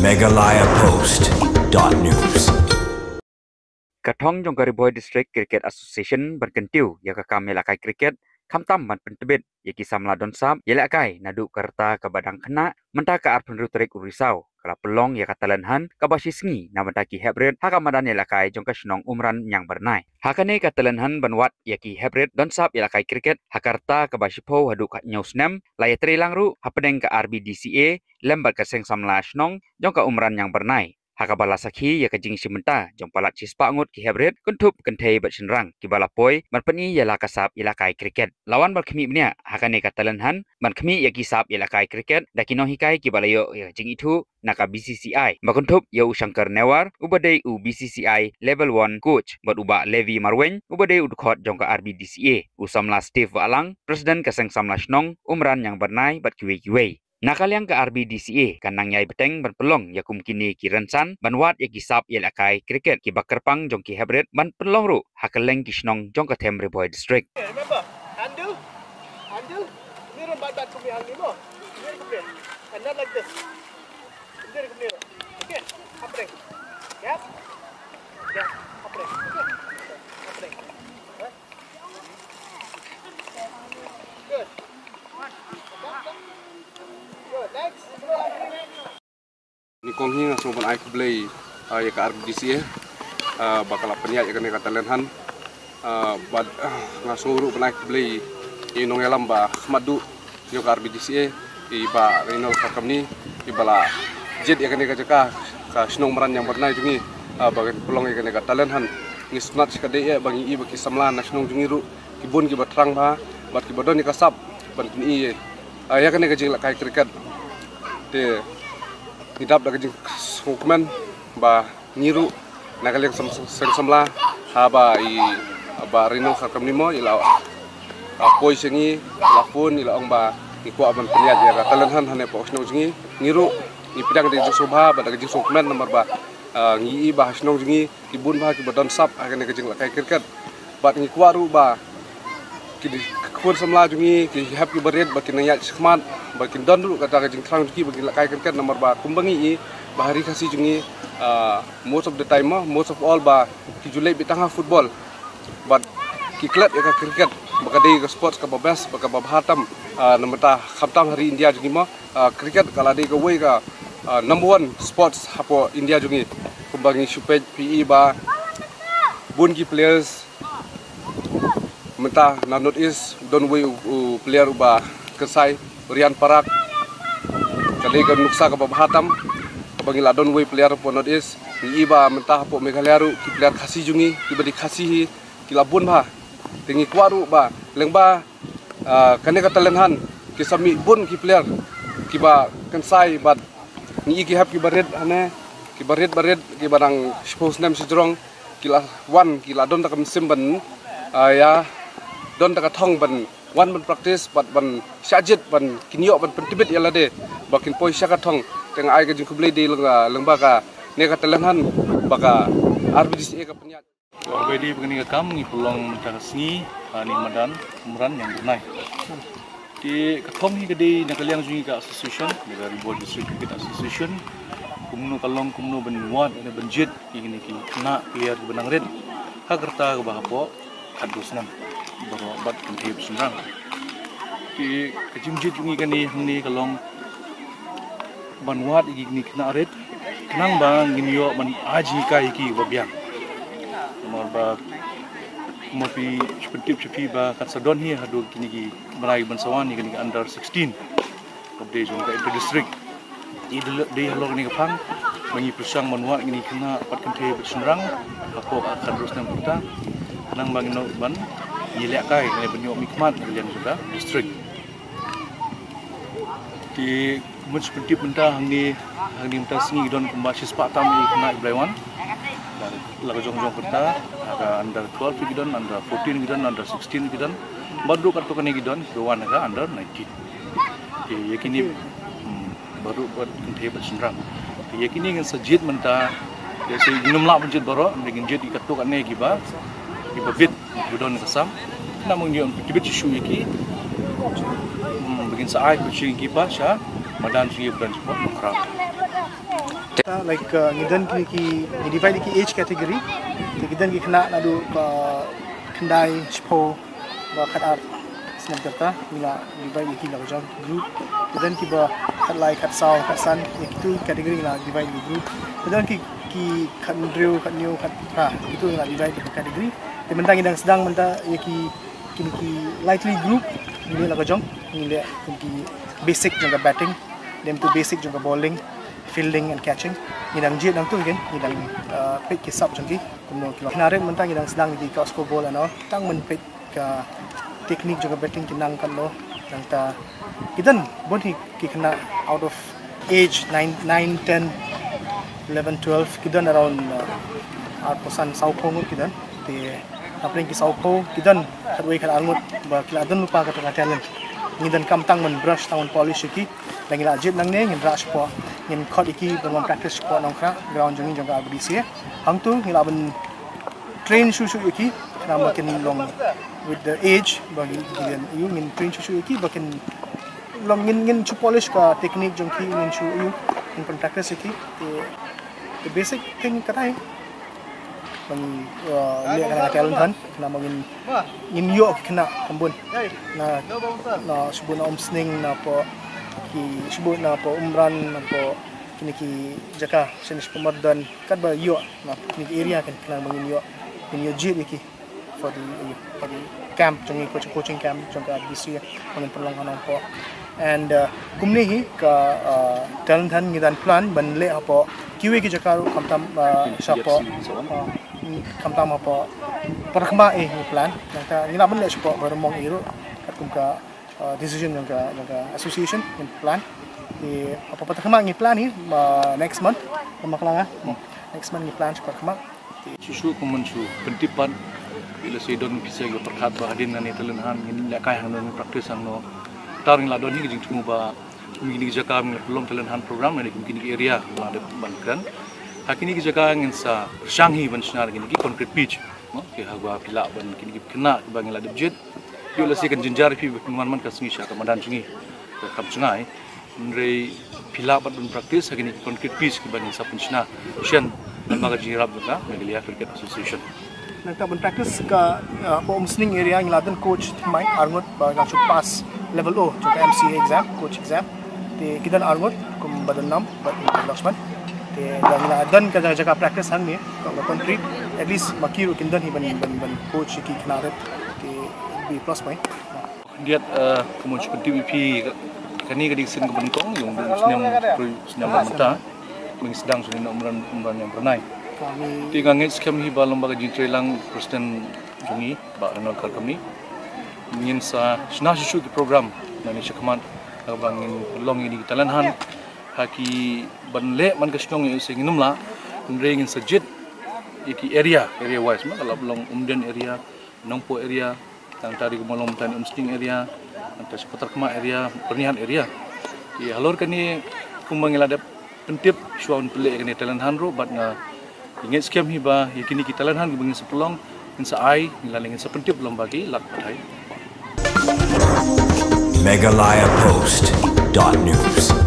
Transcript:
megalayapost.news. Katong jong Gariboy District Cricket Association berkentiu ya kakam yelakai cricket kamtam man pentebit yaki samla donsam yelakai nadu kerta ke badang kena mentah ke arpun rutrik urisau kala pelong ya katalanhan kabashi sengi na mentaki hybrid hakamadan yelakai jong kasnong umran yang bernai hakane katalanhan banwat yaki hybrid donsap yelakai cricket hakarta kabashi po hadu kat nyausnem laya langru hapedeng ke RBDCA lembat ke seng samla snong jong ka umran yang bernai Hakabala sakhi ya kajing simenta jong palat cispa ngut ki hybrid kuntup kentei bat senrang ki balapoi marpeni ya lakasap ilakai kriket lawan balkhmi bnia hakane katalanhan markhmi ya kisap ilakai kriket dakino hikai ki balayo ya jing itu naka BCCI makuntup ya ushangkar newar ubadai u BCCI level 1 coach bat uba Levi Marwen ubadai udkhot jong ka RBDCA usamla Steve Alang presiden kaseng samla snong umran yang bernai bat kiwe Nakaliang ke RBDCA kanang yai beteng ban pelong ya kumkini ki rensan ban wat ya kisap ya lakai kriket ki bakerpang jong ki hybrid ban pelong ru hakeleng ki snong jong ka Tem Riboy District. Remember, handle, ni rembat bat kumi hang ni mo. Ni kumi. And not like this. Ni kumi. Okay, upring. Yes. Yeah, upring. Okay. Upring. Good. Ni kong hi ngaso ban ai kublei ya ka RBDCA bakal peniat ya kan kata lenhan bad ngaso ru ban ai kublei inong elam ba khmadu yo ka RBDCA I ba rino sakam ni I bala jet ya kan ka snong maran yang bernai jungi bagan pelong ya kan kata lenhan ni snat ka de ya bangi I baki samla na snong jungi ru kibun ki batrang ba bat ki bodon ni kasap ban ni ya kan ka jing la kai kriket de nidap da kajing sukman ba nyiru nakaliang samla haba I ba rino sakam nimo ila poi sengi lapun ila ong ba iku aban peniat ya katalanhan hane po snong jingi ngiru ni pidang de sobha ba da kajing sukman nomor ba ngi ba snong jingi ibun ba ki badon sap akane kajing la kai kriket ba ngi kwaru ba ki khur samla jungi ki happy baret ba ki naya khmat ba ki don dulu kata kajing trang ki ba ki la kai kriket nomor ba kumbangi I bahari kasi jungi most of the time most of all ba ki julai bitanga football but ki club ya ka kriket baka dei ka sports ka babas baka babhatam namata khamtam hari India jungi mo kriket kala dei ka wei ka number 1 sports hapo India jungi kumbangi supej PE ba bun ki players mentah na North East don way player uba kesai Rian Parak kali ka nuksa ka babhatam kabangil don way player po North East ni iba mentah po Meghalaya ru ki player khasi jungi ki badi khasi ki labun ba tingi kwaru ba lengba kane ka talenhan ki sami bun ki player ki ba kensai bat ni ki hap ki baret ane ki baret ki barang sports name sidrong ki la wan ki la don ta kam simban ya don taka thong ban wan ban practice ban syajit ban kinyo ban pentibit yala de bakin poi syaka thong teng ai ka jing kublei de lengba ka ne ka talenhan baka RBDCA ka peniat Bedi begini ka kam ngi pulong cara sengi ni madan umran yang bernai di kathong hi gede nakaliang jungi ka association di Gariboy District Cricket Association kumno kalong kumno ban wat ne banjit ini ki kena player benang red hagerta ka bahapo kadusnam baru bat kentip senang di kejimjit jungi kani hangni kalong banwat igi kena red kenang bang gini yo man aji kai ki babiang nomor ba mopi kentip cepi ba katsadon hi hadu kini ki merai bansawan ni kini under 16 kabde jung ka inter district di halor ni kapang mangi pusang banwat gini kena pat kentip senang aku akan terus nang puta nang bang no ban yilek kai ne benyo mikmat kalian sudah district di mun seperti benda hangni menta sengi don kumbashi spatam I kena Iblaiwan dan laga jong kita aga under 12 gidon under 14 gidon under 16 gidon baru kartu kene gidon doan aga under 19 yakini baru buat kenthe bersenrang yakini ngan sajid menta desi minum la penjit baro dengan jid kartu kene giba ibavit budon kasam namun dia tibit isu iki begin saai kucing giba sha madan sigi bulan sport mukra like ngidan ki divide ki age category ngidan ki kena nadu kendai spo ba khat art snap data mila divide ki la jam group ngidan ki ba khat lai khat sau khat san itu category la divide ki group ngidan ki khat drill khat new khat itu la divide ki category te mentang ngidang sedang menta ki lightly group ni la jam ni le ki basic jaga batting dem tu basic jaga bowling fielding and catching ngidang jit nang tu again ngidang pick ki sub jangki kumno kilo nare mentang ngidang sedang di ka score ball ano tang men pick ka teknik juga batting kinang kan lo nang ta kidan bon ki kena out of age 9 10 11 12 kidan around 8% sau khong kidan te apring ki sau kho kidan khatwei khat angut ba kiladan lupa ka talent ngidan kam tang men brush tang polish ki langila jit nang ne ngin rush po ngin khot iki bermam practice po nang kra ground jong jong ka abdisi hang tu ngila ben train shu iki na makin long with the age bagi gidan you ngin train shu iki bakin long ngin chu polish ka technique jong ki ngin shu you in practice iki the basic thing katai bang lihat kana talent kan na ngin yo kena kambun na subun omsning na po ki subun na po umran na po kini ki jaka senis pemardan kan ba yo na kini area kan kena mangin yo jit iki for the camp jong coaching camp jong ka BC mangin perlonggaran po and kumni hi ka talent han ngidan plan ban le apo kiwi ki jaka kamtam sapo kamtam apa perkhma plan nang ngina ben le sapo bermong iru katum ka decision yang association in plan di apa perkhma ngi plan hi next month maklanga next month ngi plan perkhma susu kumensu pentipan bila sedon bisa go perkhat ba hadin nani telenhan ngin lakai hang non practice hang no taring la don hi jing tungu ba ngini jaka belum telenhan program ni ngini area la de bankran hakini ki jaka ngin sa shanghi ban shnar ngini ki concrete pitch no ki hagwa pila ban kini ki kena ba ngila de jet yo la sikan jinjar pi man man ka singi sha ka madan singi kam sungai nrei pila ban practice hakini ki concrete pitch ki ban sa punchna shen lembaga jirab juga Megalia Cricket Association nang ben practice ka po umsning area ngiladan coach mai arngot ba nga pass level O jong MCA exam coach exam te kidan arngot kum badan nam ba Lakshman te dan ka jaga practice hang ni ka concrete at least makiru kindan hi ban coach ki knaret te be plus point giat kemudian seperti TVP kani kadik sen ke bentong yung senam mata sedang sudah umran yang pernah tiga ngit skam hi ba lembaga jintre lang Presiden Jungi ba Renal kami ingin sa sna susu ki program nani sekaman bangin long ini talanhan haki banle man kasnong yu singinum la ngin sajid iki area wise ma kalau belum umden area nongpo area tang tadi kumolom tan umsting area antas peterkma area pernihan area di halor kani kumangilada pentip suan pele kani talanhan ro bat nga ingin skam hiba yakini kita talanhan bangin sepelong insa ai nilalingin sepentip belum bagi lat padai Megalayapost.news